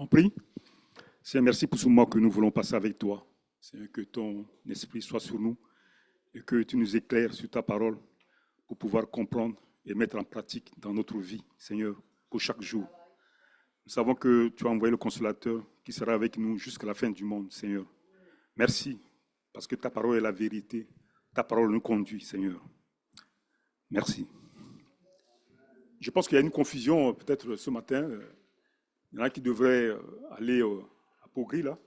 On prie. Seigneur, merci pour ce moment que nous voulons passer avec toi. Seigneur, que ton esprit soit sur nous et que tu nous éclaires sur ta parole pour pouvoir comprendre et mettre en pratique dans notre vie, Seigneur, pour chaque jour. Nous savons que tu as envoyé le consolateur qui sera avec nous jusqu'à la fin du monde, Seigneur. Merci, parce que ta parole est la vérité. Ta parole nous conduit, Seigneur. Merci. Je pense qu'il y a une confusion peut-être ce matin. Il y en a qui devraient aller à Pogri, là.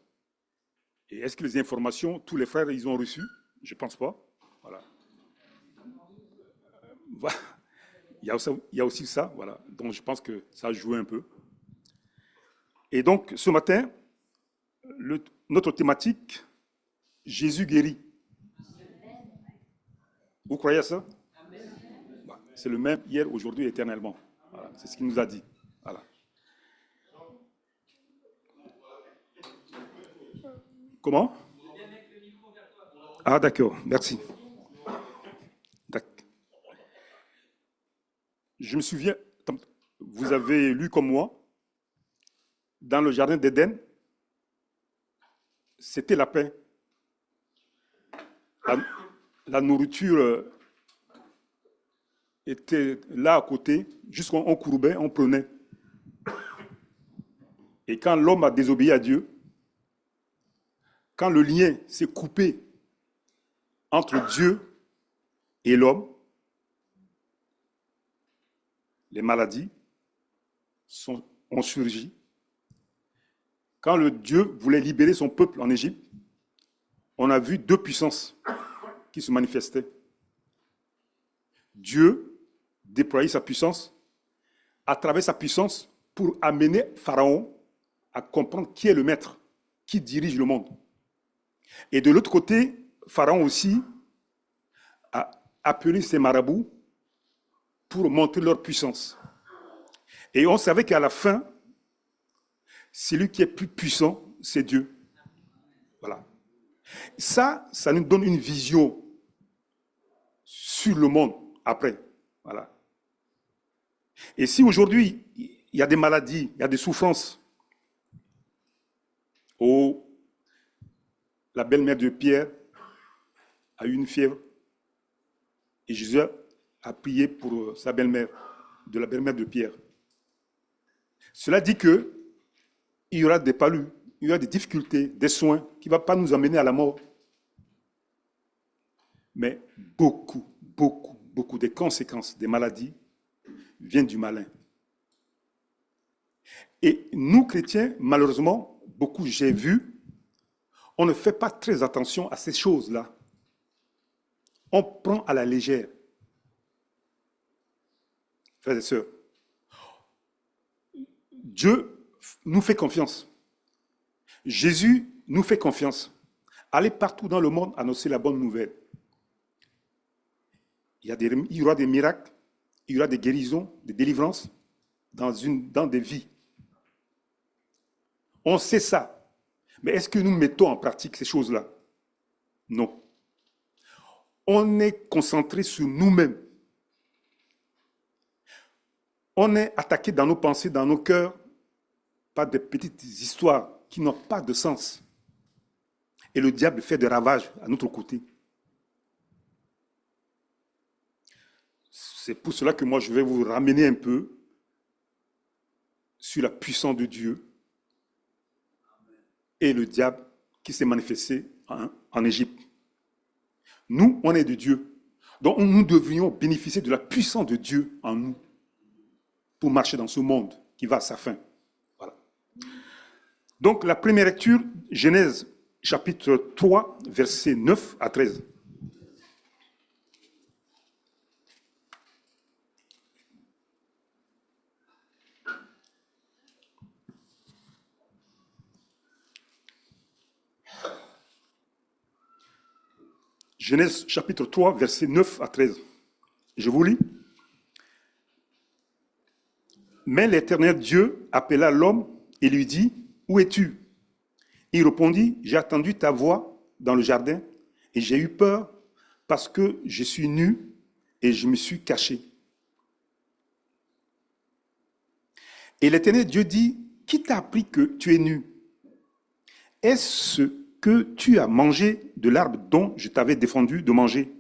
Et est-ce que les informations, tous les frères, ils ont reçu? Je ne pense pas. Voilà. Il y a aussi ça, voilà. Donc je pense que ça a joué un peu. Et donc ce matin, notre thématique, Jésus guérit. Vous croyez à ça? C'est le même hier, aujourd'hui, éternellement. Voilà. C'est ce qu'il nous a dit. Voilà. Comment? Ah d'accord, merci. Je me souviens, vous avez lu comme moi, dans le jardin d'Éden, c'était la paix. La nourriture était là à côté, jusqu'on courbait, on prenait. Et quand l'homme a désobéi à Dieu, quand le lien s'est coupé entre Dieu et l'homme, les maladies ont surgi. Quand le Dieu voulait libérer son peuple en Égypte, on a vu deux puissances qui se manifestaient. Dieu déployait sa puissance à travers sa puissance pour amener Pharaon à comprendre qui est le maître, qui dirige le monde. Et de l'autre côté, Pharaon aussi a appelé ses marabouts pour montrer leur puissance. Et on savait qu'à la fin, celui qui est plus puissant, c'est Dieu. Voilà. Ça nous donne une vision sur le monde après. Voilà. Et si aujourd'hui, il y a des maladies, il y a des souffrances, la belle-mère de Pierre a eu une fièvre et Jésus a prié pour sa belle-mère, de la belle-mère de Pierre. Cela dit que il y aura des palus, il y aura des difficultés, des soins qui ne vont pas nous amener à la mort. Mais beaucoup des conséquences des maladies viennent du malin. Et nous, chrétiens, malheureusement, beaucoup j'ai vu, on ne fait pas très attention à ces choses-là. On prend à la légère. Frères et sœurs, Dieu nous fait confiance. Jésus nous fait confiance. Allez partout dans le monde annoncer la bonne nouvelle. Il y aura des miracles, il y aura des guérisons, des délivrances dans des vies. On sait ça. Mais est-ce que nous mettons en pratique ces choses-là? Non. On est concentré sur nous-mêmes. On est attaqué dans nos pensées, dans nos cœurs, par des petites histoires qui n'ont pas de sens. Et le diable fait des ravages à notre côté. C'est pour cela que moi, je vais vous ramener un peu sur la puissance de Dieu et le diable qui s'est manifesté en Égypte. Nous, on est de Dieu. Donc, nous devrions bénéficier de la puissance de Dieu en nous pour marcher dans ce monde qui va à sa fin. Voilà. Donc, la première lecture, Genèse chapitre 3, versets 9 à 13. Genèse chapitre 3, versets 9 à 13. Je vous lis. Mais l'Éternel Dieu appela l'homme et lui dit, « Où es-tu » Il répondit, « J'ai attendu ta voix dans le jardin et j'ai eu peur parce que je suis nu et je me suis caché. » Et l'Éternel Dieu dit, « qui t'a appris que tu es nu? Est-ce que tu as mangé de l'arbre dont je t'avais défendu de manger?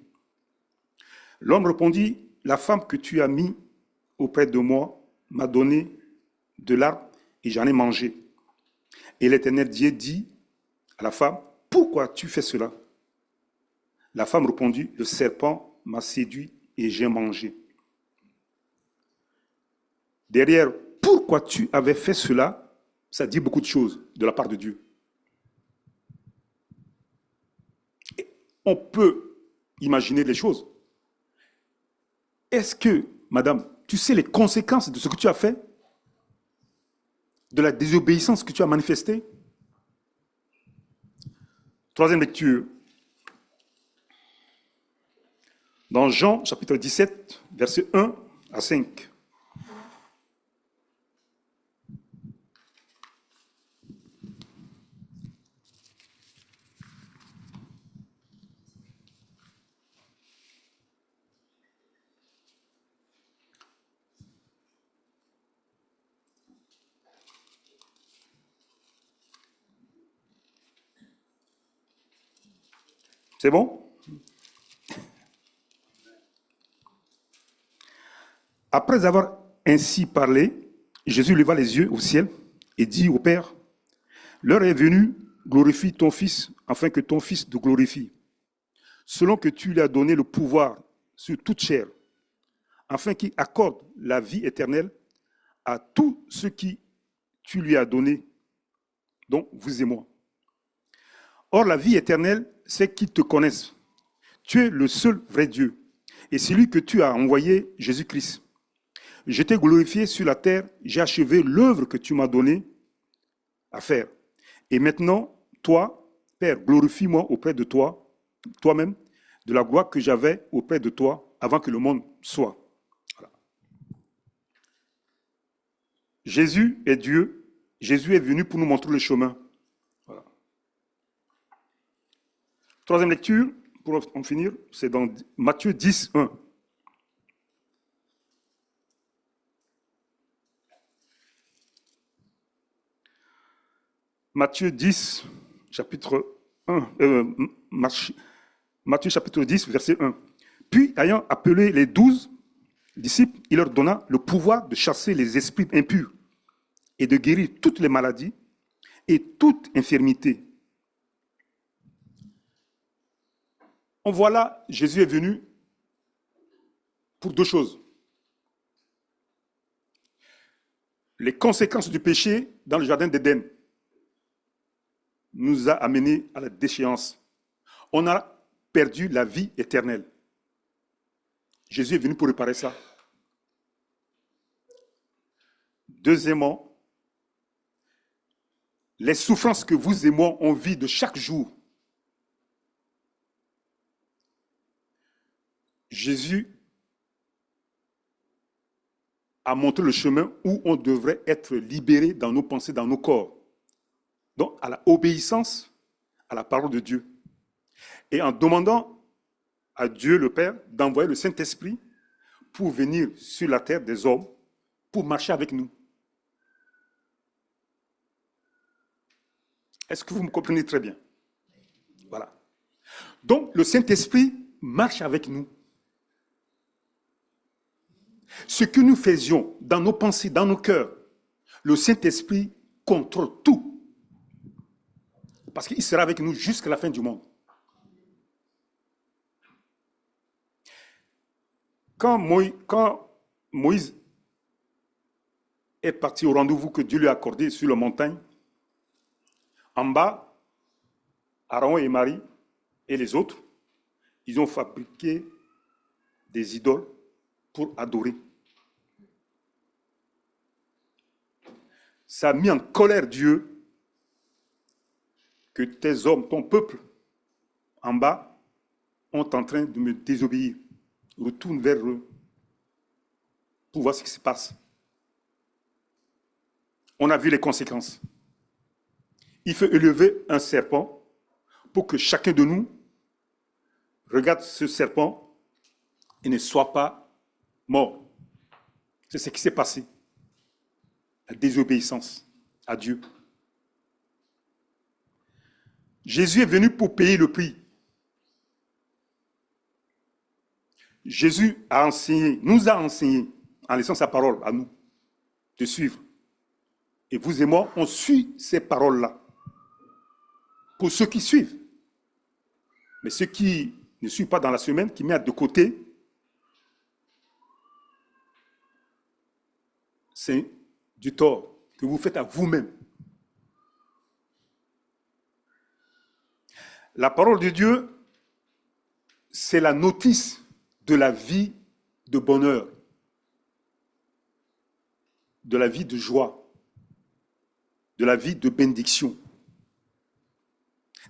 L'homme répondit, la femme que tu as mis auprès de moi m'a donné de l'arbre et j'en ai mangé. Et l'Éternel Dieu dit à la femme, pourquoi tu fais cela? La femme répondit, le serpent m'a séduit et j'ai mangé. Derrière, pourquoi tu avais fait cela, ça dit beaucoup de choses de la part de Dieu. Et on peut imaginer les choses. Est-ce que, madame, tu sais les conséquences de ce que tu as fait? De la désobéissance que tu as manifestée? Troisième lecture. Dans Jean, chapitre 17, versets 1 à 5. C'est bon? Après avoir ainsi parlé, Jésus leva les yeux au ciel et dit au Père, l'heure est venue, glorifie ton Fils, afin que ton Fils te glorifie, selon que tu lui as donné le pouvoir sur toute chair, afin qu'il accorde la vie éternelle à tous ceux qui tu lui as donné, dont vous et moi. Or, la vie éternelle, c'est qu'ils te connaissent. Tu es le seul vrai Dieu, et celui que tu as envoyé, Jésus-Christ. Je t'ai glorifié sur la terre, j'ai achevé l'œuvre que tu m'as donnée à faire. Et maintenant, toi, Père, glorifie-moi auprès de toi, toi-même, de la gloire que j'avais auprès de toi avant que le monde soit. Voilà. Jésus est Dieu, Jésus est venu pour nous montrer le chemin. Voilà. Troisième lecture, pour en finir, c'est dans Matthieu 10, 1. Matthieu 10, chapitre 1, Matthieu chapitre 10, verset 1. Puis, ayant appelé les 12 disciples, il leur donna le pouvoir de chasser les esprits impurs et de guérir toutes les maladies et toute infirmité. On voit là, Jésus est venu pour deux choses. Les conséquences du péché dans le jardin d'Éden nous a amenés à la déchéance. On a perdu la vie éternelle. Jésus est venu pour réparer ça. Deuxièmement, les souffrances que vous et moi on vit de chaque jour. Jésus a montré le chemin où on devrait être libéré dans nos pensées, dans nos corps. Donc, à la obéissance à la parole de Dieu. Et en demandant à Dieu le Père d'envoyer le Saint-Esprit pour venir sur la terre des hommes, pour marcher avec nous. Est-ce que vous me comprenez très bien? Voilà. Donc, le Saint-Esprit marche avec nous. Ce que nous faisions dans nos pensées, dans nos cœurs, le Saint-Esprit contrôle tout. Parce qu'il sera avec nous jusqu'à la fin du monde. Quand Moïse est parti au rendez-vous que Dieu lui a accordé sur la montagne, en bas, Aaron et Marie et les autres, ils ont fabriqué des idoles pour adorer. Ça a mis en colère Dieu que tes hommes, ton peuple, en bas, sont en train de me désobéir. Retourne vers eux pour voir ce qui se passe. On a vu les conséquences. Il faut élever un serpent pour que chacun de nous regarde ce serpent et ne soit pas mort. C'est ce qui s'est passé. La désobéissance à Dieu. Jésus est venu pour payer le prix. Jésus a enseigné, nous a enseigné, en laissant sa parole à nous, de suivre. Et vous et moi, on suit ces paroles-là. Pour ceux qui suivent. Mais ceux qui ne suivent pas dans la semaine, qui mettent de côté, c'est du tort que vous faites à vous-même. La parole de Dieu, c'est la notice de la vie de bonheur, de la vie de joie, de la vie de bénédiction.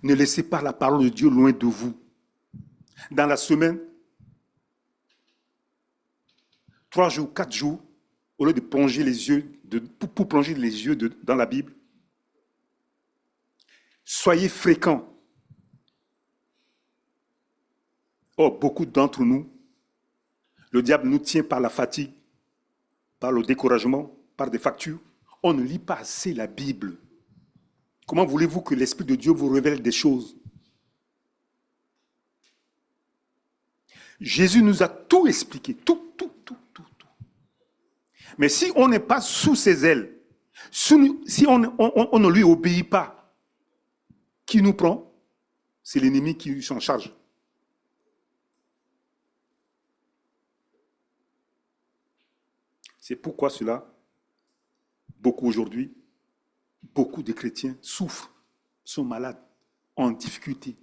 Ne laissez pas la parole de Dieu loin de vous. Dans la semaine, 3 jours, 4 jours, au lieu de plonger les yeux, pour plonger les yeux dans la Bible, soyez fréquents. Or, beaucoup d'entre nous, le diable nous tient par la fatigue, par le découragement, par des factures. On ne lit pas assez la Bible. Comment voulez-vous que l'Esprit de Dieu vous révèle des choses? Jésus nous a tout expliqué, tout. Mais si on n'est pas sous ses ailes, si on ne lui obéit pas, qui nous prend? C'est l'ennemi qui s'en charge. C'est pourquoi beaucoup aujourd'hui, beaucoup de chrétiens souffrent, sont malades, en difficulté.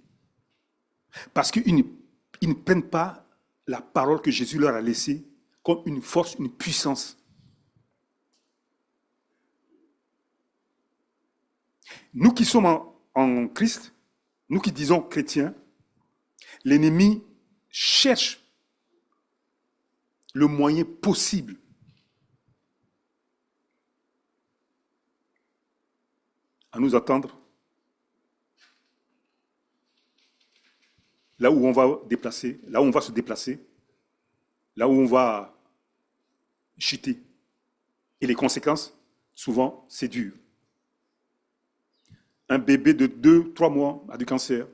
Parce qu'ils ne prennent pas la parole que Jésus leur a laissée comme une force, une puissance. Nous qui sommes en Christ, nous qui disons chrétiens, l'ennemi cherche le moyen possible à nous attendre là où on va déplacer, là où on va se déplacer, là où on va chuter. Et les conséquences, souvent, c'est dur. Un bébé de 2-3 mois a du cancer.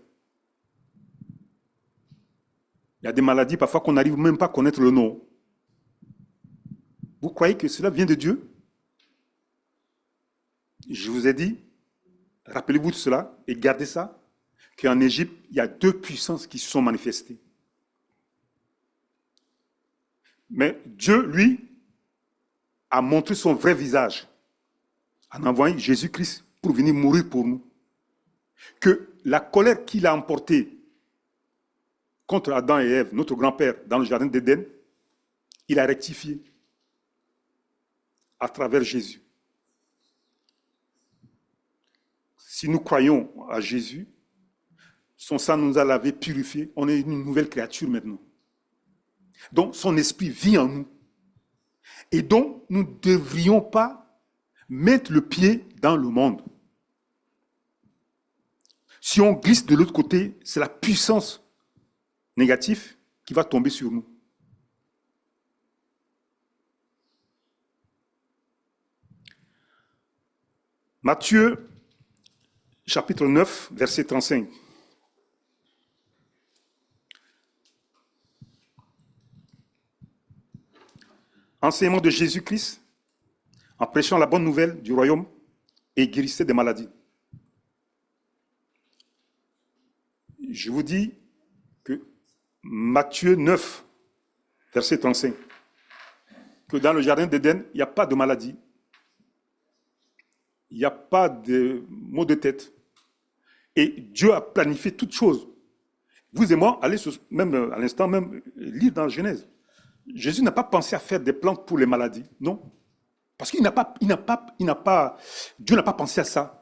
Il y a des maladies parfois qu'on n'arrive même pas à connaître le nom. Vous croyez que cela vient de Dieu? Je vous ai dit, rappelez-vous de cela et gardez ça, qu'en Égypte, il y a 2 puissances qui se sont manifestées. Mais Dieu, lui, a montré son vrai visage en envoyant Jésus-Christ pour venir mourir pour nous. Que la colère qu'il a emportée contre Adam et Ève, notre grand-père, dans le jardin d'Éden, il a rectifié à travers Jésus. Si nous croyons à Jésus, son sang nous a lavé, purifié, on est une nouvelle créature maintenant. Donc son esprit vit en nous. Et donc nous ne devrions pas mettre le pied dans le monde. Si on glisse de l'autre côté, c'est la puissance négative qui va tomber sur nous. Matthieu, chapitre 9, verset 35. Enseignement de Jésus-Christ en prêchant la bonne nouvelle du royaume et guérissait des maladies. Je vous dis que Matthieu 9, verset 35, que dans le jardin d'Éden, il n'y a pas de maladie, il n'y a pas de maux de tête. Et Dieu a planifié toutes choses. Vous et moi, allez même à l'instant même lire dans Genèse. Jésus n'a pas pensé à faire des plantes pour les maladies, non. Parce qu'il Dieu n'a pas pensé à ça.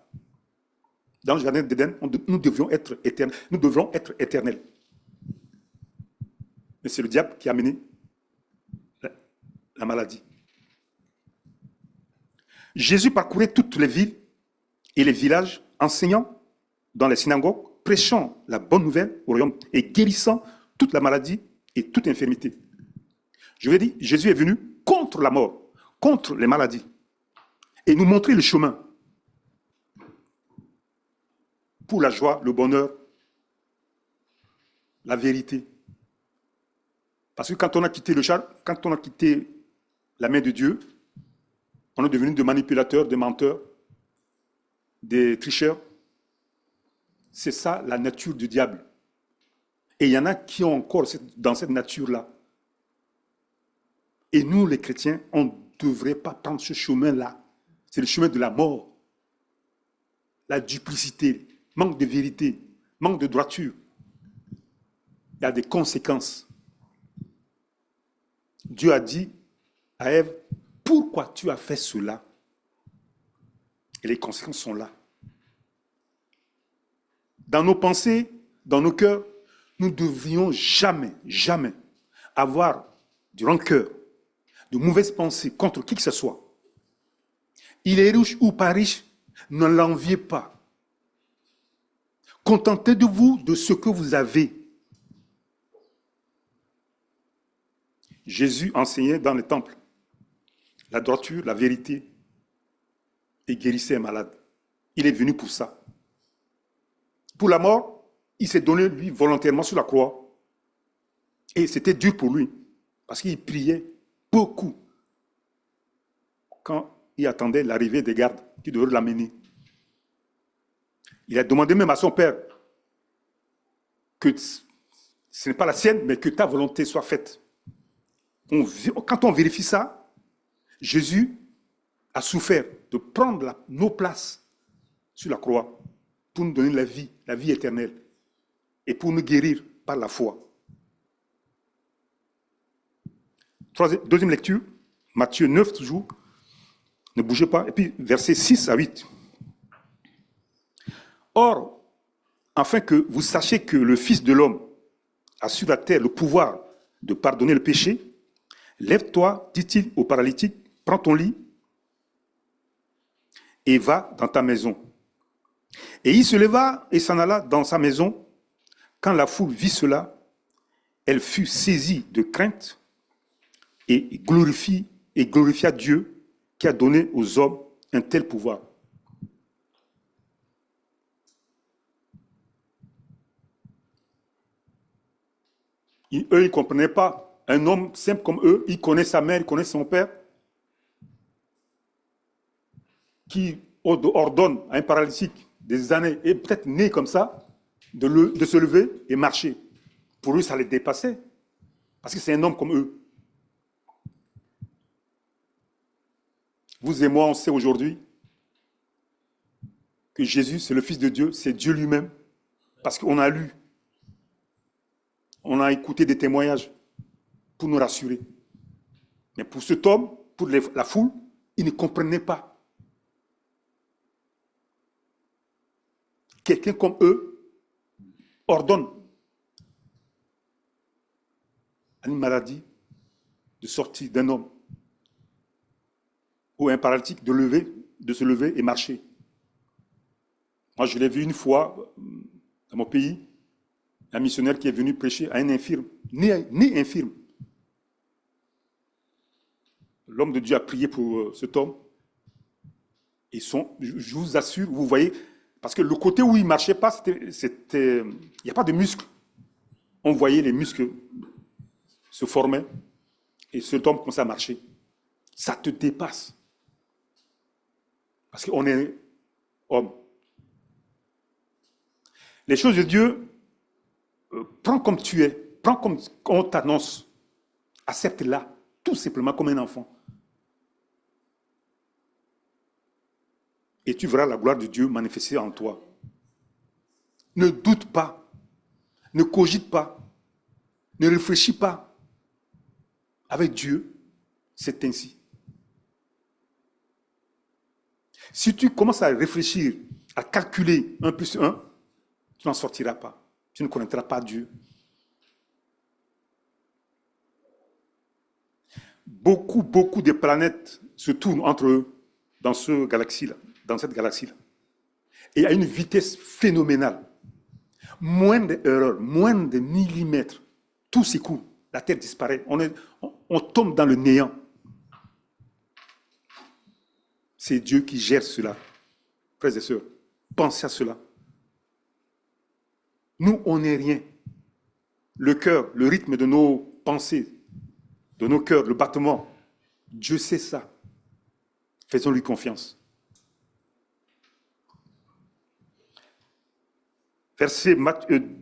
Dans le jardin d'Éden, nous devions être éternels. Nous devrons être éternels. Mais c'est le diable qui a amené la maladie. Jésus parcourait toutes les villes et les villages, enseignant dans les synagogues, prêchant la bonne nouvelle au royaume et guérissant toute la maladie et toute infirmité. Je veux dire, Jésus est venu contre la mort, contre les maladies, et nous montrer le chemin. pour la joie, le bonheur, la vérité. Parce que quand on a quitté quand on a quitté la main de Dieu, on est devenu des manipulateurs, des menteurs, des tricheurs. C'est ça la nature du diable. Et il y en a qui ont encore dans cette nature-là. Et nous, les chrétiens, on ne devrait pas prendre ce chemin-là. C'est le chemin de la mort. La duplicité, manque de vérité, manque de droiture. Il y a des conséquences. Dieu a dit à Ève, pourquoi tu as fait cela? Et les conséquences sont là. Dans nos pensées, dans nos cœurs, nous ne devrions jamais, jamais avoir du rancœur, de mauvaises pensées contre qui que ce soit. Il est riche ou pas riche, ne l'enviez pas. Contentez-vous de ce que vous avez. Jésus enseignait dans le temple la droiture, la vérité et guérissait les malades. Il est venu pour ça. Pour la mort, il s'est donné lui volontairement sur la croix. Et c'était dur pour lui parce qu'il priait beaucoup quand il attendait l'arrivée des gardes qui devaient l'amener. Il a demandé même à son père que ce n'est pas la sienne, mais que ta volonté soit faite. Quand on vérifie ça, Jésus a souffert de prendre nos places sur la croix pour nous donner la vie éternelle, et pour nous guérir par la foi. Deuxième lecture, Matthieu 9 toujours, ne bougez pas, et puis versets 6 à 8. Or, afin que vous sachiez que le Fils de l'homme a sur la terre le pouvoir de pardonner le péché, lève-toi, dit-il au paralytique, prends ton lit et va dans ta maison. Et il se leva et s'en alla dans sa maison. Quand la foule vit cela, elle fut saisie de crainte et glorifia Dieu qui a donné aux hommes un tel pouvoir. Eux, ils ne comprenaient pas. Un homme simple comme eux, il connaît sa mère, il connaît son père, qui ordonne à un paralytique des années, et peut-être né comme ça, de se lever et marcher. Pour eux, ça les dépassait. Parce que c'est un homme comme eux. Vous et moi, on sait aujourd'hui que Jésus, c'est le Fils de Dieu, c'est Dieu lui-même. Parce qu'on a lu, on a écouté des témoignages pour nous rassurer. Mais pour cet homme, pour la foule, il ne comprenait pas. Quelqu'un comme eux ordonne à une maladie de sortir d'un homme ou un paralytique de se lever et marcher. Moi, je l'ai vu une fois dans mon pays, un missionnaire qui est venu prêcher à un infirme, né infirme. L'homme de Dieu a prié pour cet homme. Et je vous assure, vous voyez, parce que le côté où il ne marchait pas, il n'y a pas de muscles. On voyait les muscles se former et cet homme commençait à marcher. Ça te dépasse. Parce qu'on est homme. Les choses de Dieu, prends comme tu es, prends comme on t'annonce. Accepte-la, tout simplement comme un enfant. Et tu verras la gloire de Dieu manifester en toi. Ne doute pas, ne cogite pas, ne réfléchis pas. Avec Dieu, c'est ainsi. Si tu commences à réfléchir, à calculer 1 plus 1, tu n'en sortiras pas. Tu ne connaîtras pas Dieu. Beaucoup de planètes se tournent entre eux dans cette galaxie-là. Et à une vitesse phénoménale. Moins d'erreurs, moins de millimètres, tout s'écoule. La Terre disparaît. On tombe dans le néant. C'est Dieu qui gère cela. Frères et sœurs, pensez à cela. Nous, on n'est rien. Le cœur, le rythme de nos pensées, de nos cœurs, le battement, Dieu sait ça. Faisons-lui confiance. Verset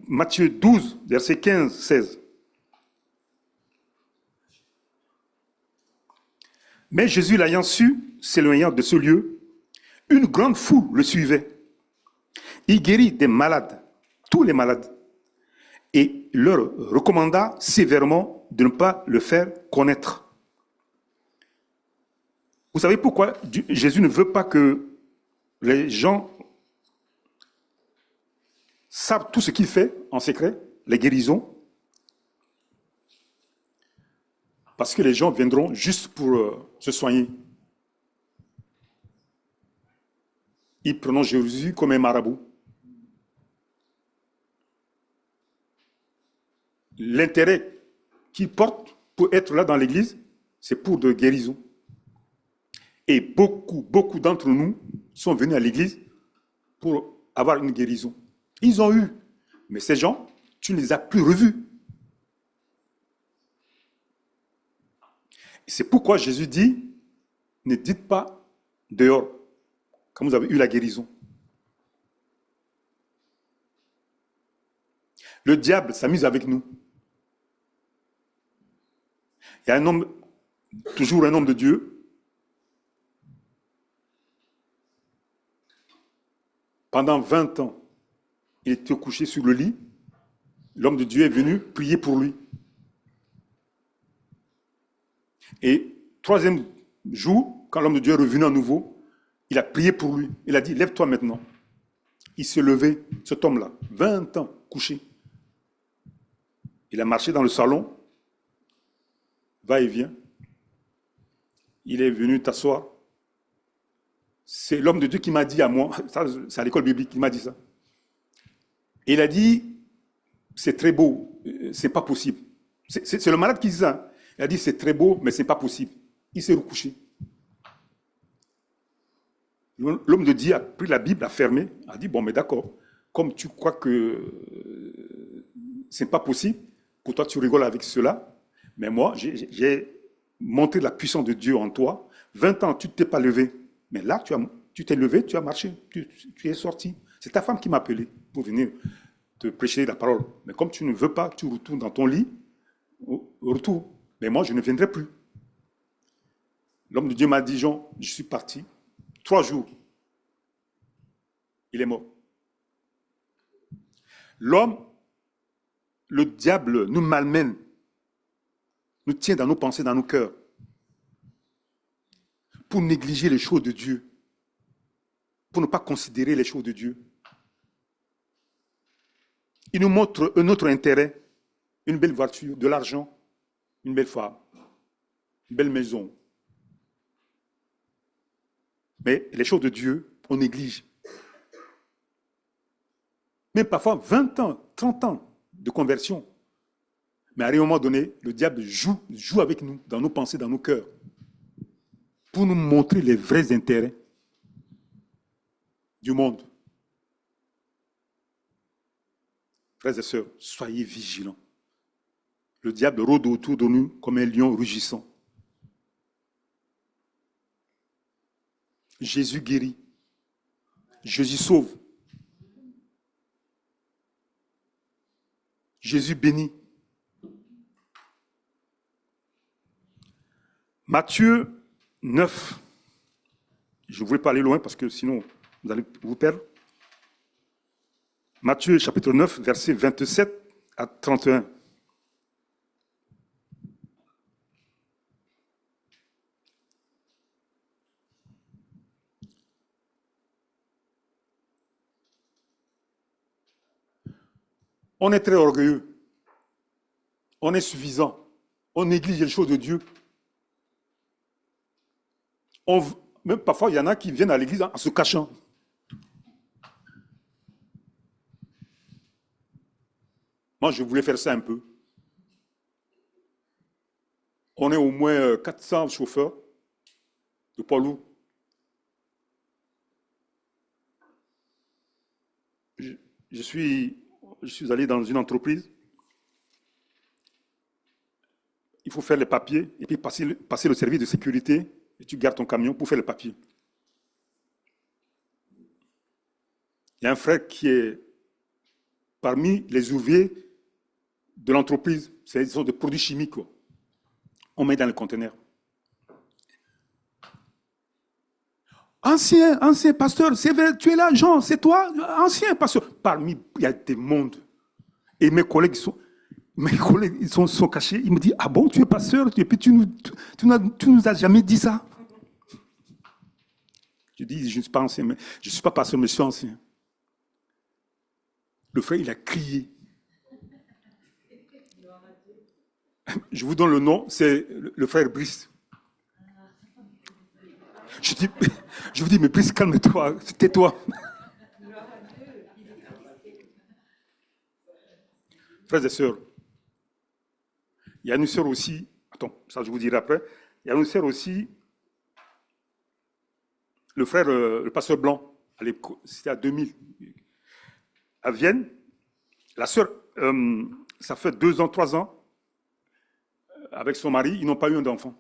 Matthieu 12, verset 15, 16. Mais Jésus, l'ayant su, s'éloignant de ce lieu, une grande foule le suivait. Il guérit des malades, tous les malades, et leur recommanda sévèrement de ne pas le faire connaître. Vous savez pourquoi Jésus ne veut pas que les gens savent tout ce qu'il fait en secret, les guérisons? Parce que les gens viendront juste pour se soigner. Ils prennent Jésus comme un marabout. L'intérêt qu'il porte pour être là dans l'église, c'est pour de guérison. Et beaucoup d'entre nous sont venus à l'église pour avoir une guérison. Ils ont eu. Mais ces gens, tu ne les as plus revus. C'est pourquoi Jésus dit, ne dites pas dehors, quand vous avez eu la guérison. Le diable s'amuse avec nous. Il y a un homme, toujours un homme de Dieu, pendant 20 ans, il était couché sur le lit. L'homme de Dieu est venu prier pour lui. Et troisième jour, quand l'homme de Dieu est revenu à nouveau, il a prié pour lui. Il a dit, lève-toi maintenant. Il s'est levé, cet homme-là, 20 ans, couché. Il a marché dans le salon, va et vient. Il est venu t'asseoir. C'est l'homme de Dieu qui m'a dit à moi, c'est à l'école biblique, il m'a dit ça. Et il a dit, c'est très beau, c'est pas possible. C'est le malade qui dit ça. Il a dit, c'est très beau, mais c'est pas possible. Il s'est recouché. L'homme de Dieu a pris la Bible, a fermé, a dit, bon, mais d'accord, comme tu crois que c'est pas possible, pour toi tu rigoles avec cela, mais moi, j'ai montré la puissance de Dieu en toi. 20 ans, tu ne t'es pas levé. Mais là, tu t'es levé, tu as marché, tu es sorti. C'est ta femme qui m'a appelé pour venir te prêcher la parole. Mais comme tu ne veux pas, tu retournes dans ton lit, retourne. Mais moi, je ne viendrai plus. L'homme de Dieu m'a dit, Jean, je suis parti. 3 jours, il est mort. L'homme, le diable nous malmène, nous tient dans nos pensées, dans nos cœurs, pour négliger les choses de Dieu, pour ne pas considérer les choses de Dieu. Il nous montre un autre intérêt, une belle voiture, de l'argent, une belle femme, une belle maison. Mais les choses de Dieu, on néglige. Même parfois 20 ans, 30 ans de conversion. Mais à un moment donné, le diable joue avec nous, dans nos pensées, dans nos cœurs, pour nous montrer les vrais intérêts du monde. Frères et sœurs, soyez vigilants. Le diable rôde autour de nous comme un lion rugissant. Jésus guérit. Jésus sauve. Jésus bénit. Matthieu 9. Je ne voulais pas aller loin parce que sinon vous allez vous perdre. Matthieu chapitre 9, versets 27 à 31. On est très orgueilleux. On est suffisant. On néglige les choses de Dieu. Même parfois, il y en a qui viennent à l'église en se cachant. Moi, je voulais faire ça un peu. On est au moins 400 chauffeurs de poids lourds. Je suis je suis allé dans une entreprise. Il faut faire les papiers et puis passer le service de sécurité et tu gardes ton camion pour faire les papiers. Il y a un frère qui est parmi les ouvriers de l'entreprise. C'est des sortes de produits chimiques, quoi. On met dans le conteneur. Ancien pasteur, c'est vrai, tu es là, Jean, c'est toi, ancien pasteur. Parmi, il y a des mondes. Et mes collègues sont cachés. Ils me disent, ah bon, tu es pasteur, et puis tu nous as jamais dit ça. Je dis, je ne suis pas ancien, mais je ne suis pas pasteur, mais je suis ancien. Le frère, il a crié. Je vous donne le nom, c'est le frère Brice. Je vous dis, mais Brice, calme-toi, tais-toi. Frères et sœurs, il y a une sœur aussi, attends, ça je vous dirai après, il y a une sœur aussi, le frère, le pasteur Blanc, c'était à 2000, à Vienne, la sœur, ça fait 2 ans, 3 ans, avec son mari, ils n'ont pas eu d'enfant.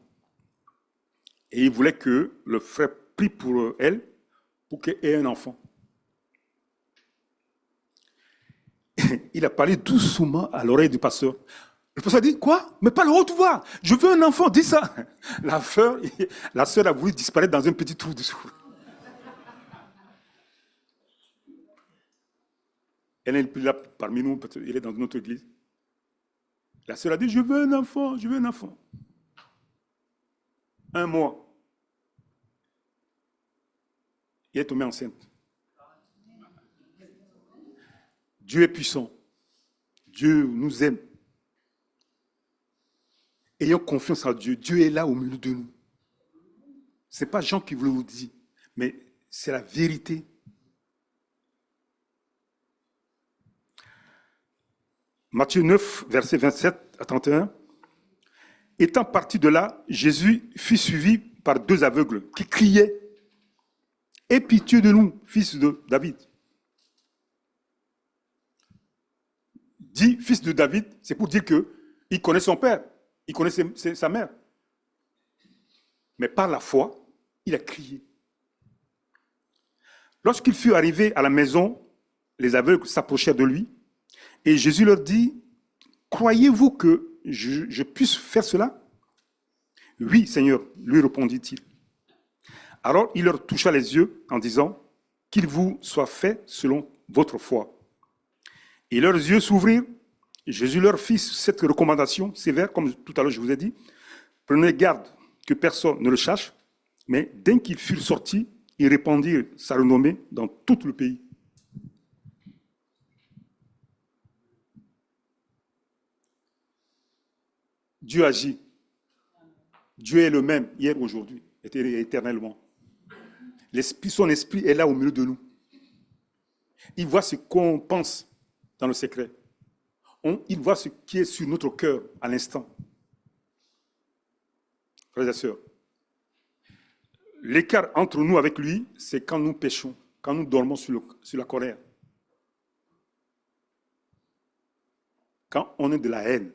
Et ils voulaient que le frère prie pour elle, pour qu'elle ait un enfant. Il a parlé doucement à l'oreille du pasteur. Le pasteur a dit, quoi? Mais pas le haute voix. Je veux un enfant, dis ça. La sœur a voulu disparaître dans un petit trou dessous. Elle n'est plus là parmi nous, parce qu'elle est dans notre église. La sœur a dit, je veux un enfant, je veux un enfant. 1 mois. Elle est tombée enceinte. Dieu est puissant. Dieu nous aime. Ayons confiance en Dieu. Dieu est là au milieu de nous. Ce n'est pas Jean qui vous le dit, mais c'est la vérité. Matthieu 9, verset 27 à 31. Étant parti de là, Jésus fut suivi par 2 aveugles qui criaient « Aie pitié de nous, fils de David ». Dit fils de David, c'est pour dire qu'il connaît son père, il connaît sa mère. Mais par la foi, il a crié. Lorsqu'il fut arrivé à la maison, les aveugles s'approchèrent de lui et Jésus leur dit, croyez-vous que je puisse faire cela? Oui, Seigneur, lui répondit-il. Alors il leur toucha les yeux en disant, qu'il vous soit fait selon votre foi. Et leurs yeux s'ouvrirent. Jésus leur fit cette recommandation sévère, comme tout à l'heure je vous ai dit. Prenez garde que personne ne le cherche. Mais dès qu'ils furent sortis, ils répandirent sa renommée dans tout le pays. Dieu agit. Dieu est le même hier, aujourd'hui, éternellement. Son esprit est là au milieu de nous. Il voit ce qu'on pense dans le secret. Il voit ce qui est sur notre cœur à l'instant. Frères et sœurs, l'écart entre nous avec lui, c'est quand nous péchons, quand nous dormons sur la colère. Quand on est de la haine,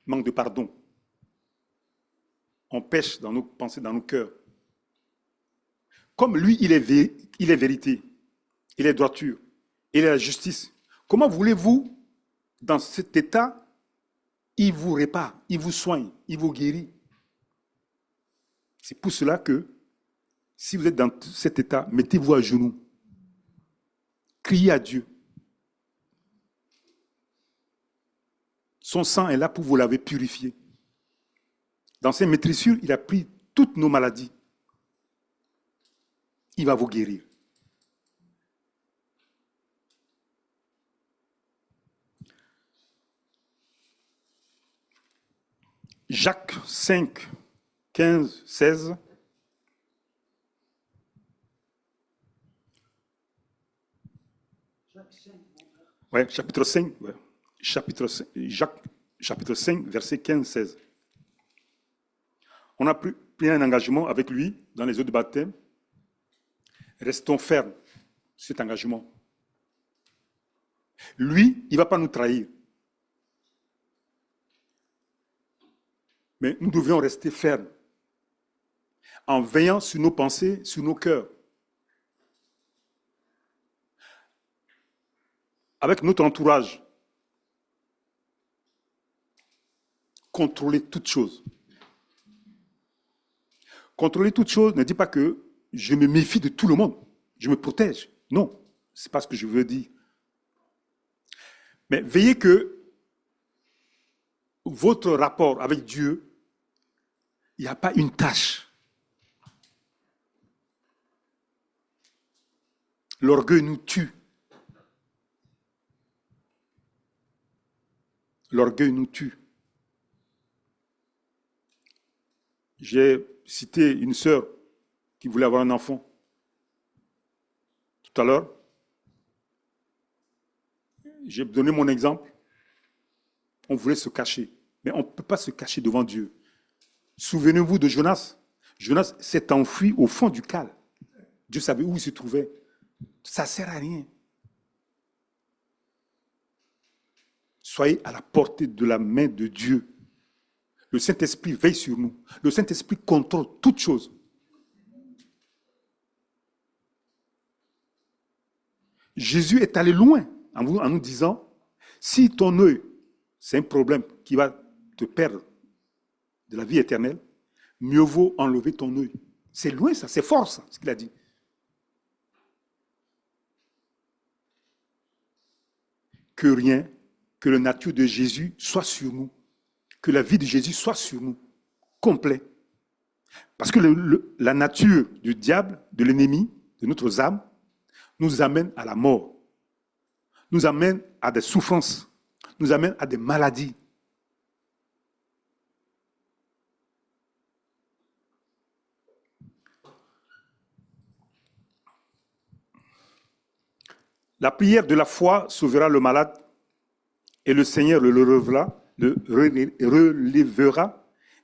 manque de pardon, on pêche dans nos pensées, dans nos cœurs. Comme lui, il est vérité, il est droiture, il est la justice. Comment voulez-vous, dans cet état, il vous répare, il vous soigne, il vous guérit? C'est pour cela que, si vous êtes dans cet état, mettez-vous à genoux. Criez à Dieu. Son sang est là pour vous laver, purifier. Dans ses maîtrissures, il a pris toutes nos maladies. Il va vous guérir. Jacques 5, 15, 16. Ouais, chapitre 5, ouais. Jacques, chapitre 5, verset 15, 16. On a pris un engagement avec lui dans les eaux de baptême. Restons fermes sur cet engagement. Lui, il ne va pas nous trahir. Mais nous devions rester fermes en veillant sur nos pensées, sur nos cœurs. Avec notre entourage, contrôler toutes choses. Contrôler toutes choses ne dit pas que je me méfie de tout le monde, je me protège. Non, ce n'est pas ce que je veux dire. Mais veillez que votre rapport avec Dieu, il n'y a pas une tâche. L'orgueil nous tue. L'orgueil nous tue. J'ai cité une sœur qui voulait avoir un enfant tout à l'heure. J'ai donné mon exemple. On voulait se cacher. Mais on ne peut pas se cacher devant Dieu. Souvenez-vous de Jonas. Jonas s'est enfui au fond du cale. Dieu savait où il se trouvait. Ça ne sert à rien. Soyez à la portée de la main de Dieu. Le Saint-Esprit veille sur nous. Le Saint-Esprit contrôle toutes choses. Jésus est allé loin en nous disant, si ton œil, c'est un problème qui va te perdre de la vie éternelle, mieux vaut enlever ton œil. C'est loin ça, c'est fort ça, ce qu'il a dit. Que rien, que la nature de Jésus soit sur nous. Que la vie de Jésus soit sur nous, complet. Parce que la nature du diable, de l'ennemi, de notre âme, nous amène à la mort, nous amène à des souffrances, nous amène à des maladies. La prière de la foi sauvera le malade et le Seigneur le relèvera.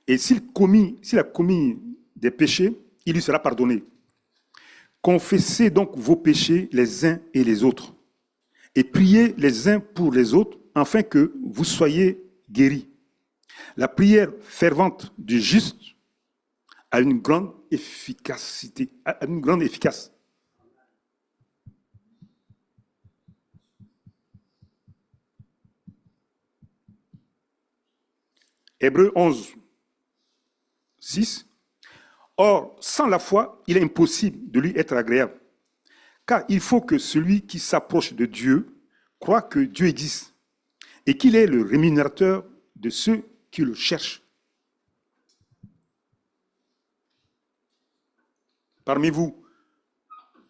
Et s'il a commis des péchés, il lui sera pardonné. Confessez donc vos péchés les uns et les autres et priez les uns pour les autres afin que vous soyez guéris. La prière fervente du juste a une grande efficacité, Hébreux 11, 6. Or, sans la foi, il est impossible de lui être agréable. Car il faut que celui qui s'approche de Dieu croit que Dieu existe et qu'il est le rémunérateur de ceux qui le cherchent. Parmi vous,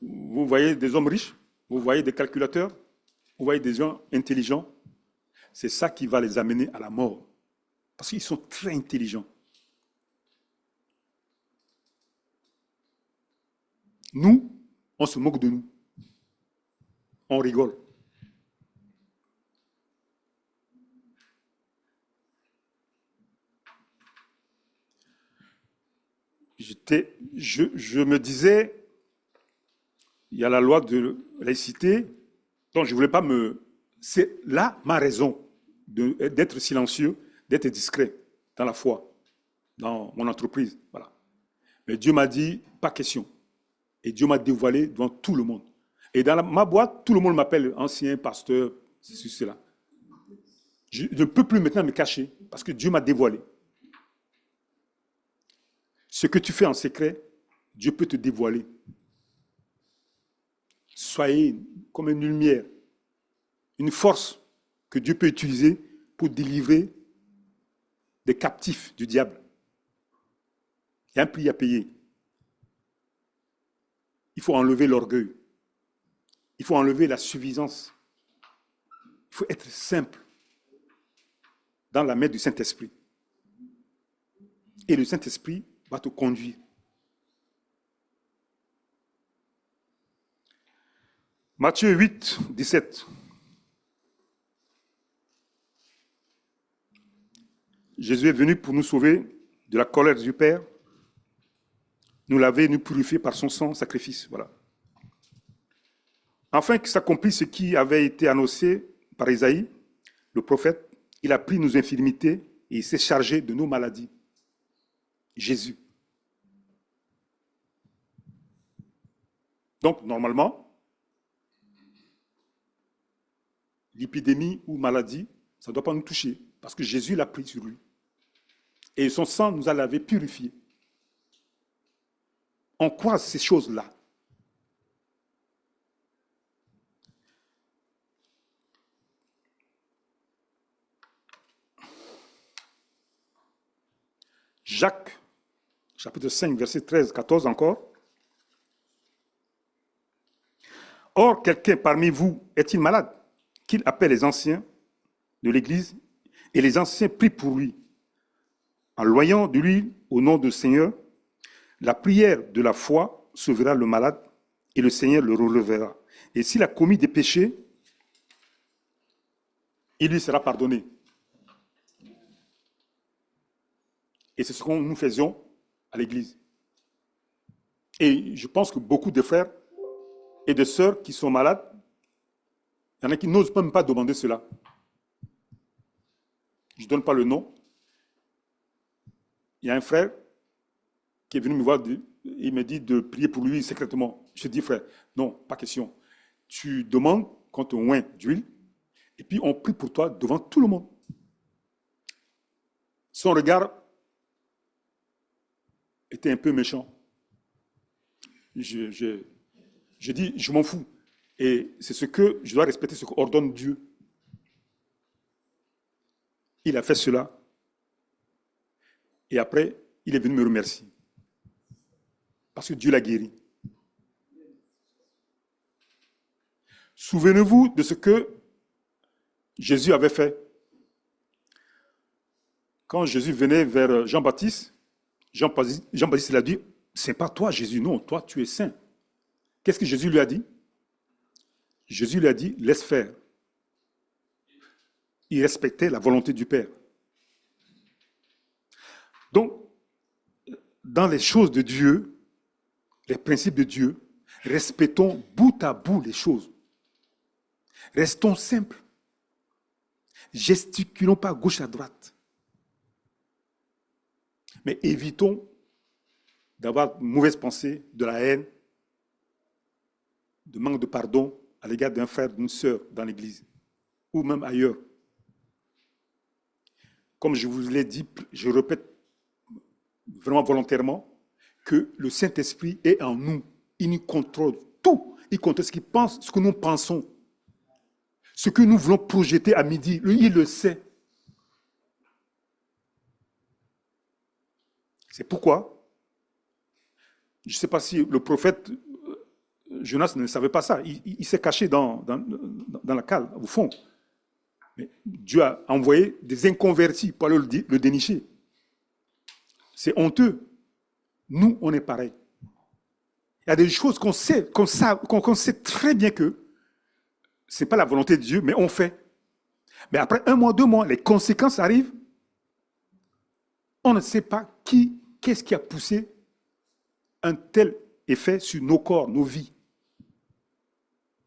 vous voyez des hommes riches, vous voyez des calculateurs, vous voyez des gens intelligents. C'est ça qui va les amener à la mort. Parce qu'ils sont très intelligents. Nous, on se moque de nous. On rigole. Je me disais, il y a la loi de laïcité, donc je ne voulais pas me... C'est là ma raison d'être silencieux, d'être discret dans la foi, dans mon entreprise. Voilà. Mais Dieu m'a dit, pas question. Et Dieu m'a dévoilé devant tout le monde. Et dans ma boîte, tout le monde m'appelle ancien pasteur, ceci, cela. Je ne peux plus maintenant me cacher parce que Dieu m'a dévoilé. Ce que tu fais en secret, Dieu peut te dévoiler. Soyez comme une lumière, une force que Dieu peut utiliser pour délivrer des captifs du diable. Il y a un prix à payer. Il faut enlever l'orgueil. Il faut enlever la suffisance. Il faut être simple dans la main du Saint-Esprit. Et le Saint-Esprit va te conduire. Matthieu 8, 17. Jésus est venu pour nous sauver de la colère du Père, nous laver, nous purifier par son sang, sacrifice. Voilà. Afin que s'accomplisse ce qui avait été annoncé par Isaïe, le prophète, il a pris nos infirmités et il s'est chargé de nos maladies. Jésus. Donc, normalement, l'épidémie ou maladie, ça ne doit pas nous toucher, parce que Jésus l'a pris sur lui. Et son sang nous a lavé, purifié. On croit ces choses-là. Jacques, chapitre 5, verset 13, 14 encore. Or, quelqu'un parmi vous est-il malade? Qu'il appelle les anciens de l'Église, et les anciens prient pour lui, en loyant de lui au nom du Seigneur. La prière de la foi sauvera le malade, et le Seigneur le relèvera. Et s'il a commis des péchés, il lui sera pardonné. Et c'est ce que nous faisions à l'Église. Et je pense que beaucoup de frères et de sœurs qui sont malades, il y en a qui n'osent même pas demander cela. Je ne donne pas le nom. Il y a un frère qui est venu me voir, il me dit de prier pour lui secrètement. Je dis, frère, non, pas question. Tu demandes qu'on te oint d'huile, et puis on prie pour toi devant tout le monde. Son regard était un peu méchant. Je dis, je m'en fous. Et c'est ce que je dois respecter, ce qu'ordonne Dieu. Il a fait cela. Et après, il est venu me remercier. Parce que Dieu l'a guéri. Souvenez-vous de ce que Jésus avait fait. Quand Jésus venait vers Jean-Baptiste, Jean-Baptiste l'a dit, c'est pas toi Jésus, non, toi tu es saint. Qu'est-ce que Jésus lui a dit? Jésus lui a dit, laisse faire. Il respectait la volonté du Père. Donc, dans les choses de Dieu, les principes de Dieu, respectons bout à bout les choses. Restons simples. Gesticulons pas gauche à droite. Mais évitons d'avoir de mauvaises pensées, de la haine, de manque de pardon à l'égard d'un frère, d'une sœur dans l'Église, ou même ailleurs. Comme je vous l'ai dit, je répète vraiment volontairement, que le Saint-Esprit est en nous. Il nous contrôle tout. Il contrôle ce qu'il pense, ce que nous pensons. Ce que nous voulons projeter à midi, il le sait. C'est pourquoi, je ne sais pas si le prophète Jonas ne savait pas ça. Il s'est caché dans la cale, au fond. Mais Dieu a envoyé des inconvertis pour aller le dénicher. C'est honteux. Nous, on est pareil. Il y a des choses qu'on sait très bien que ce n'est pas la volonté de Dieu, mais on fait. Mais après 1 mois, 2 mois, les conséquences arrivent. On ne sait pas qu'est-ce qui a poussé un tel effet sur nos corps, nos vies.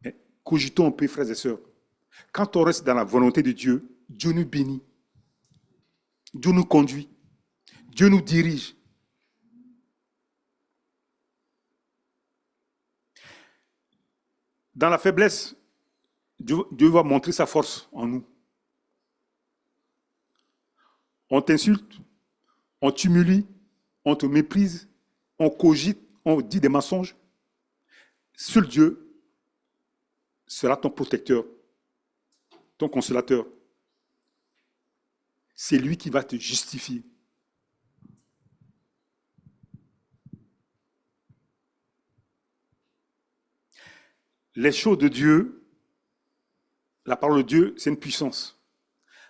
Mais cogitons un peu, frères et sœurs. Quand on reste dans la volonté de Dieu, Dieu nous bénit. Dieu nous conduit. Dieu nous dirige. Dans la faiblesse, Dieu va montrer sa force en nous. On t'insulte, on t'humilie, on te méprise, on cogite, on dit des mensonges. Seul Dieu sera ton protecteur, ton consolateur. C'est lui qui va te justifier. Les choses de Dieu, la parole de Dieu, c'est une puissance.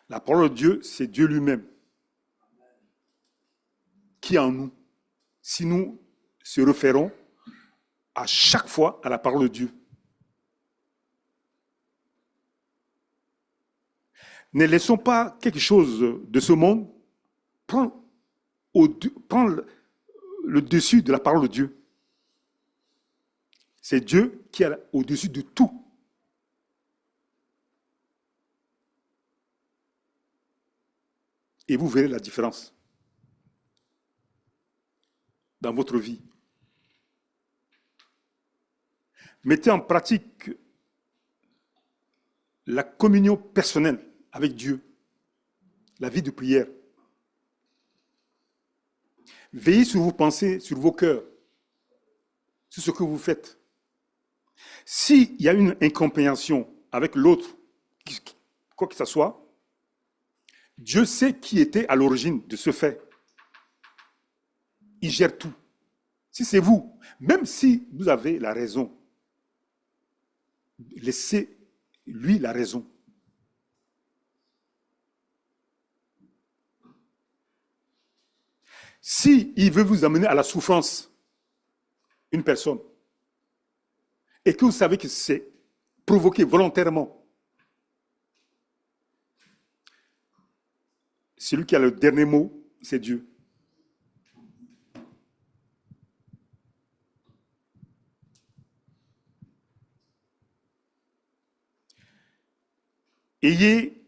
La parole de Dieu, c'est Dieu lui-même qui est en nous. Si nous se référons à chaque fois à la parole de Dieu. Ne laissons pas quelque chose de ce monde prendre le dessus de la parole de Dieu. C'est Dieu qui est au-dessus de tout. Et vous verrez la différence dans votre vie. Mettez en pratique la communion personnelle avec Dieu, la vie de prière. Veillez sur vos pensées, sur vos cœurs, sur ce que vous faites. S'il y a une incompréhension avec l'autre, quoi que ce soit, Dieu sait qui était à l'origine de ce fait. Il gère tout. Si c'est vous, même si vous avez la raison, laissez-lui la raison. Si il veut vous amener à la souffrance, une personne, et que vous savez que c'est provoqué volontairement, celui qui a le dernier mot, c'est Dieu. Ayez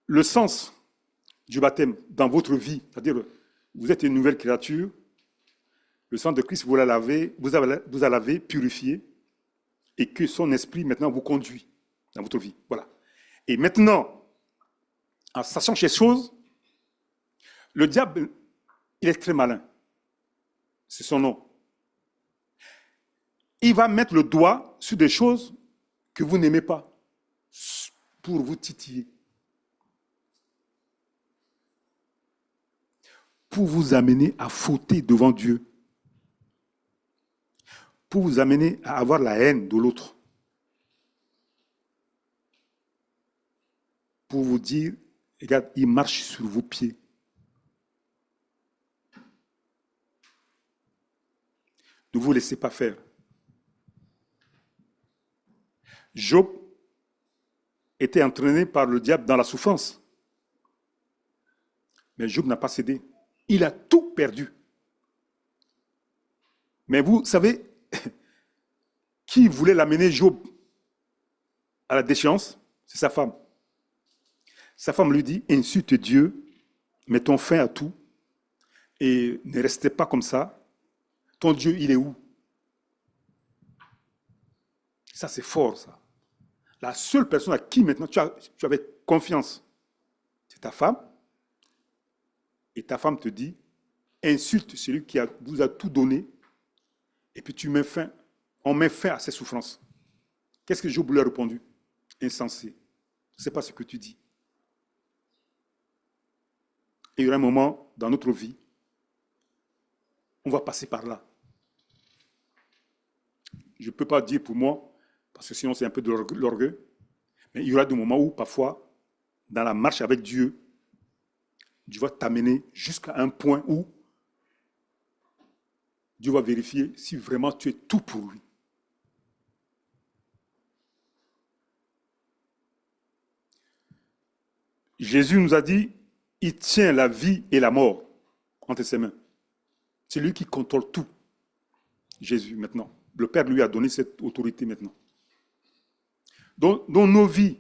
le sens du baptême dans votre vie, c'est-à-dire vous êtes une nouvelle créature, le sang de Christ vous a lavé, purifié, et que son esprit maintenant vous conduit dans votre vie. Voilà. Et maintenant, en sachant ces choses, le diable, il est très malin. C'est son nom. Il va mettre le doigt sur des choses que vous n'aimez pas pour vous titiller. Pour vous amener à fauter devant Dieu. Pour vous amener à avoir la haine de l'autre. Pour vous dire, regarde, il marche sur vos pieds. Ne vous laissez pas faire. Job était entraîné par le diable dans la souffrance. Mais Job n'a pas cédé. Il a tout perdu. Mais vous savez, qui voulait l'amener Job à la déchéance? C'est sa femme. Sa femme lui dit, insulte Dieu, mettons fin à tout, et ne restez pas comme ça. Ton Dieu, il est où? Ça, c'est fort, ça. La seule personne à qui maintenant tu avais confiance, c'est ta femme. Et ta femme te dit, insulte celui qui vous a tout donné, et puis on met fin à ses souffrances. Qu'est-ce que Job lui a répondu? Insensé. Ce n'est pas ce que tu dis. Et il y aura un moment dans notre vie, on va passer par là. Je ne peux pas dire pour moi, parce que sinon c'est un peu de l'orgueil, mais il y aura des moments où parfois, dans la marche avec Dieu, Dieu va t'amener jusqu'à un point où Dieu va vérifier si vraiment tu es tout pour lui. Jésus nous a dit, il tient la vie et la mort entre ses mains. C'est lui qui contrôle tout. Jésus, maintenant. Le Père lui a donné cette autorité maintenant. Donc nos vies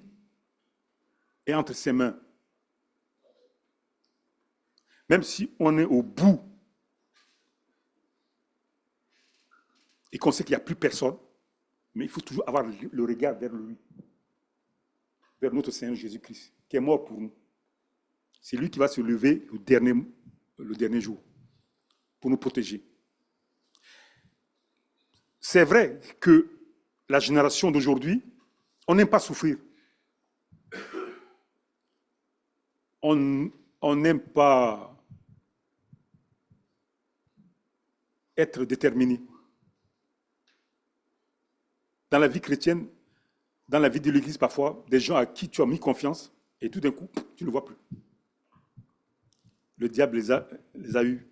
est entre ses mains. Même si on est au bout et qu'on sait qu'il n'y a plus personne, mais il faut toujours avoir le regard vers lui, vers notre Seigneur Jésus-Christ, qui est mort pour nous. C'est lui qui va se lever le dernier jour pour nous protéger. C'est vrai que la génération d'aujourd'hui, on n'aime pas souffrir. On n'aime pas être déterminé. Dans la vie chrétienne, dans la vie de l'Église, parfois, des gens à qui tu as mis confiance, et tout d'un coup, tu ne le vois plus. Le diable les a eus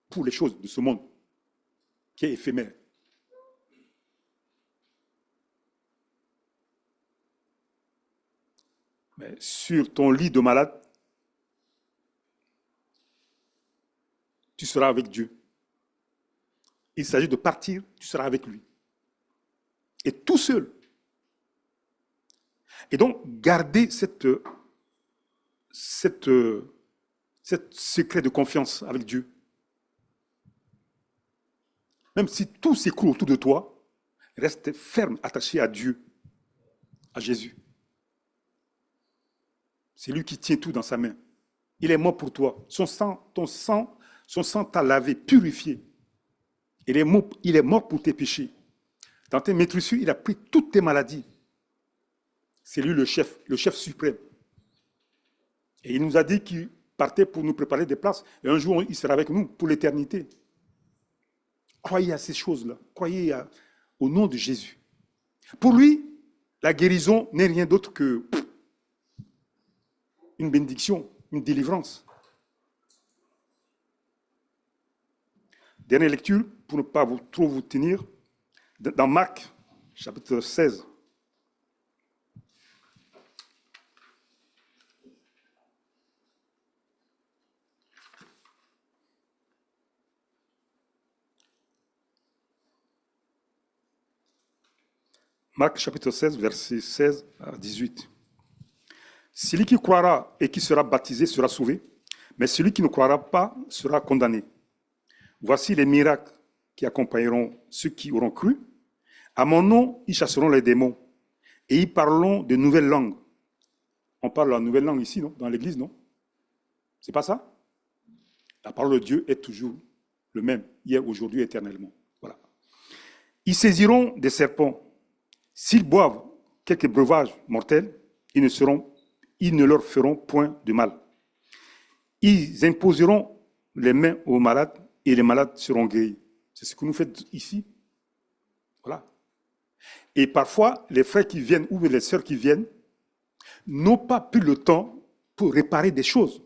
pour les choses de ce monde, qui est éphémère. Mais sur ton lit de malade, tu seras avec Dieu. Il s'agit de partir, tu seras avec lui. Et tout seul, Et donc, garder cette secret de confiance avec Dieu. Même si tout s'écroule autour de toi, reste ferme, attaché à Dieu, à Jésus. C'est lui qui tient tout dans sa main. Il est mort pour toi. Son sang t'a lavé, purifié. Il est mort pour tes péchés. Dans tes maîtrisures, il a pris toutes tes maladies. C'est lui le chef suprême. Et il nous a dit qu'il partait pour nous préparer des places. Et un jour, il sera avec nous pour l'éternité. Croyez à ces choses-là. Croyez au nom de Jésus. Pour lui, la guérison n'est rien d'autre que une bénédiction, une délivrance. Dernière lecture, pour ne pas trop vous tenir, dans Marc, chapitre 16. Marc, chapitre 16, versets 16 à 18. Celui qui croira et qui sera baptisé sera sauvé, mais celui qui ne croira pas sera condamné. Voici les miracles qui accompagneront ceux qui auront cru. À mon nom, ils chasseront les démons et ils parleront de nouvelles langues. On parle la nouvelle langue ici, non? Dans l'église, non? C'est pas ça? La parole de Dieu est toujours le même, hier, aujourd'hui, éternellement. Voilà. Ils saisiront des serpents. S'ils boivent quelques breuvages mortels, ils ne leur feront point de mal. Ils imposeront les mains aux malades et les malades seront guéris. C'est ce que nous faisons ici. Voilà. Et parfois, les frères qui viennent ou les sœurs qui viennent n'ont pas pris le temps pour réparer des choses.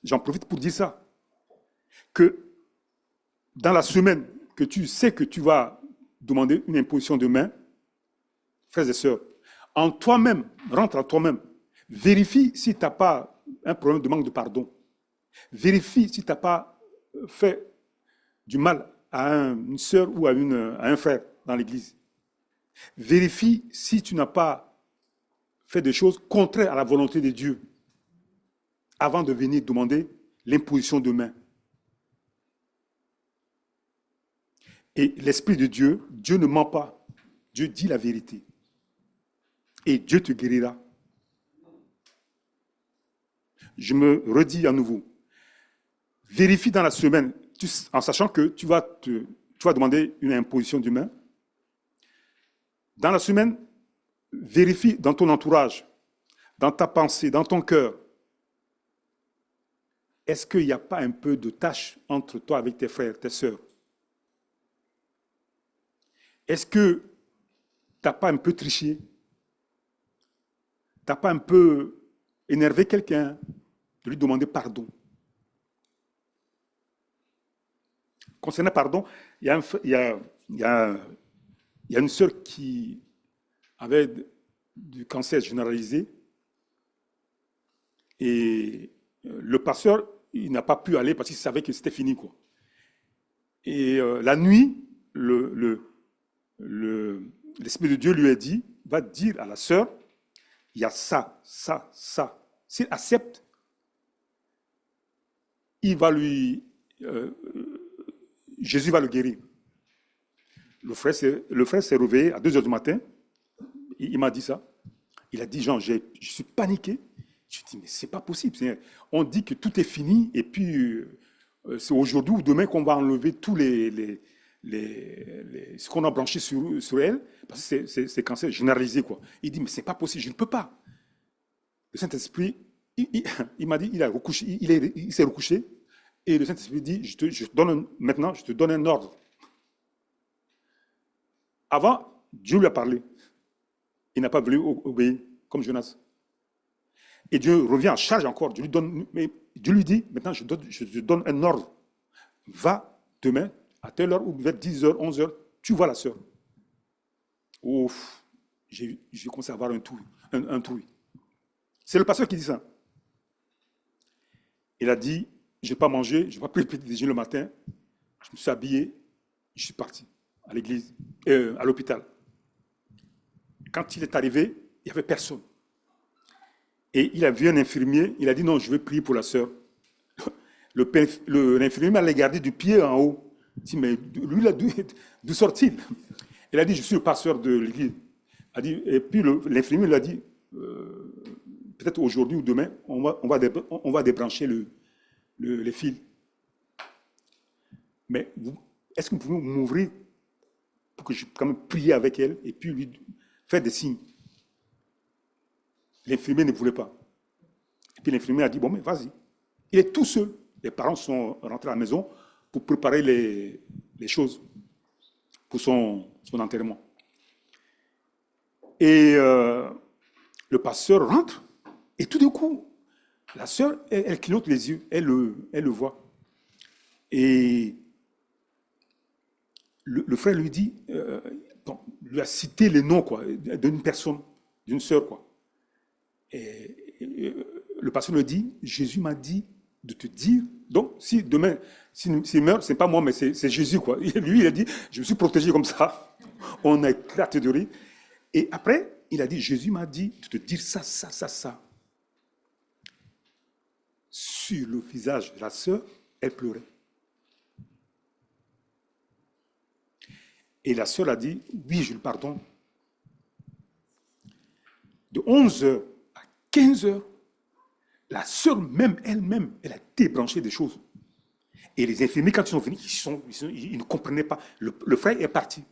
J'en profite pour dire ça. Que dans la semaine que tu sais que tu vas demander une imposition de main, frères et sœurs, en toi-même, rentre en toi-même, vérifie si tu n'as pas un problème de manque de pardon. Vérifie si tu n'as pas fait du mal à une sœur ou à un frère dans l'église. Vérifie si tu n'as pas fait des choses contraires à la volonté de Dieu avant de venir demander l'imposition de main. Et l'Esprit de Dieu, Dieu ne ment pas. Dieu dit la vérité. Et Dieu te guérira. Je me redis à nouveau. Vérifie dans la semaine, en sachant que tu vas demander une imposition de main. Dans la semaine, vérifie dans ton entourage, dans ta pensée, dans ton cœur. Est-ce qu'il n'y a pas un peu de tâche entre toi avec tes frères, tes sœurs? Est-ce que tu n'as pas un peu triché? Tu n'as pas un peu énervé quelqu'un de lui demander pardon? Concernant pardon, il y a une sœur qui avait du cancer généralisé et le pasteur, il n'a pas pu aller parce qu'il savait que c'était fini, quoi. Et la nuit, l'Esprit de Dieu lui a dit, va dire à la sœur, il y a ça, ça, ça. S'il accepte, Jésus va le guérir. Le frère s'est réveillé à 2 heures du matin. Il m'a dit ça. Il a dit, Jean, je suis paniqué. Je dis, mais c'est pas possible. On dit que tout est fini et puis c'est aujourd'hui ou demain qu'on va enlever tous ce qu'on a branché sur elle, parce que c'est cancer généralisé, quoi. Il dit, mais c'est pas possible, je ne peux pas. Le Saint-Esprit, il m'a dit, il s'est recouché, et le Saint-Esprit dit, je te donne un ordre. Avant, Dieu lui a parlé. Il n'a pas voulu obéir, comme Jonas. Et Dieu revient en charge encore. Dieu lui dit, maintenant, je te donne un ordre. Va demain, à telle heure, ou vers 10 heures, 11 heures, tu vois la sœur. Ouf, j'ai commencé à avoir un trouille. C'est le pasteur qui dit ça. Il a dit, je n'ai pas mangé, je n'ai pas pris le petit déjeuner le matin, je me suis habillé, je suis parti à l'église, à l'hôpital. Quand il est arrivé, n'y avait personne. Et il a vu un infirmier, il a dit non, je vais prier pour la sœur. L'infirmier m'a regardé du pied en haut. Il dit, mais lui, là, d'où sort-il? Il a dit, je suis le pasteur de l'église. Et puis l'infirmier lui a dit, peut-être aujourd'hui ou demain, on va débrancher les fils. Mais est-ce que vous pouvez m'ouvrir pour que je puisse quand même prier avec elle et puis lui faire des signes? L'infirmier ne voulait pas. Et puis l'infirmier a dit, bon, mais vas-y. Il est tout seul. Les parents sont rentrés à la maison pour préparer les choses pour son enterrement. Et le pasteur rentre, et tout d'un coup, la sœur, elle clignote les yeux, elle le voit. Et le frère lui dit, lui a cité les noms d'une personne, d'une sœur. Et le pasteur lui dit, Jésus m'a dit de te dire, donc si demain, s'il meurt, c'est pas moi, mais c'est Jésus. Lui, il a dit, je me suis protégé comme ça. On a éclaté de rire. Et après, il a dit, Jésus m'a dit de te dire ça, ça, ça, ça. Sur le visage de la sœur, elle pleurait. Et la sœur a dit, oui, je le pardonne. De 11h à 15h, la sœur même, elle-même, elle a débranché des choses. Et les infirmiers, quand ils sont venus, ils ne comprenaient pas. Le frère est parti.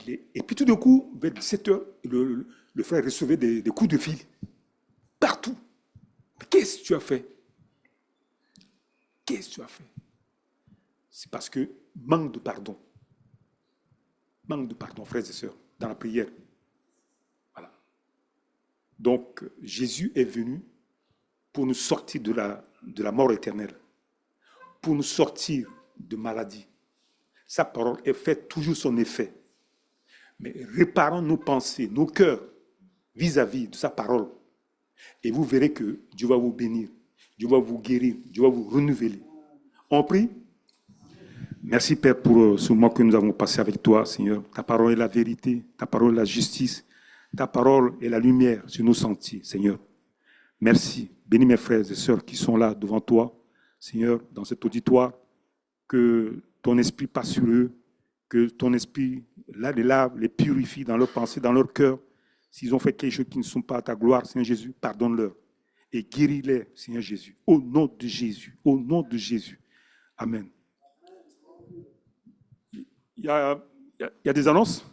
Et puis tout d'un coup, vers 17h, le frère recevait des coups de fil. Partout. Mais qu'est-ce que tu as fait? Qu'est-ce que tu as fait? C'est parce que manque de pardon. Manque de pardon, frères et sœurs, dans la prière. Voilà. Donc, Jésus est venu pour nous sortir de la mort éternelle, pour nous sortir de maladie. Sa parole fait toujours son effet. Mais réparons nos pensées, nos cœurs vis-à-vis de sa parole. Et vous verrez que Dieu va vous bénir, Dieu va vous guérir, Dieu va vous renouveler. On prie. Merci Père pour ce mois que nous avons passé avec toi, Seigneur. Ta parole est la vérité, ta parole est la justice, ta parole est la lumière sur nos sentiers, Seigneur. Merci. Bénis mes frères et sœurs qui sont là devant toi, Seigneur, dans cet auditoire, que ton esprit passe sur eux, que ton esprit les lave, les purifie dans leurs pensées, dans leur cœur. S'ils ont fait quelque chose qui ne sont pas à ta gloire, Seigneur Jésus, pardonne-leur. Et guéris-les, Seigneur Jésus. Au nom de Jésus. Au nom de Jésus. Amen. Il y a des annonces?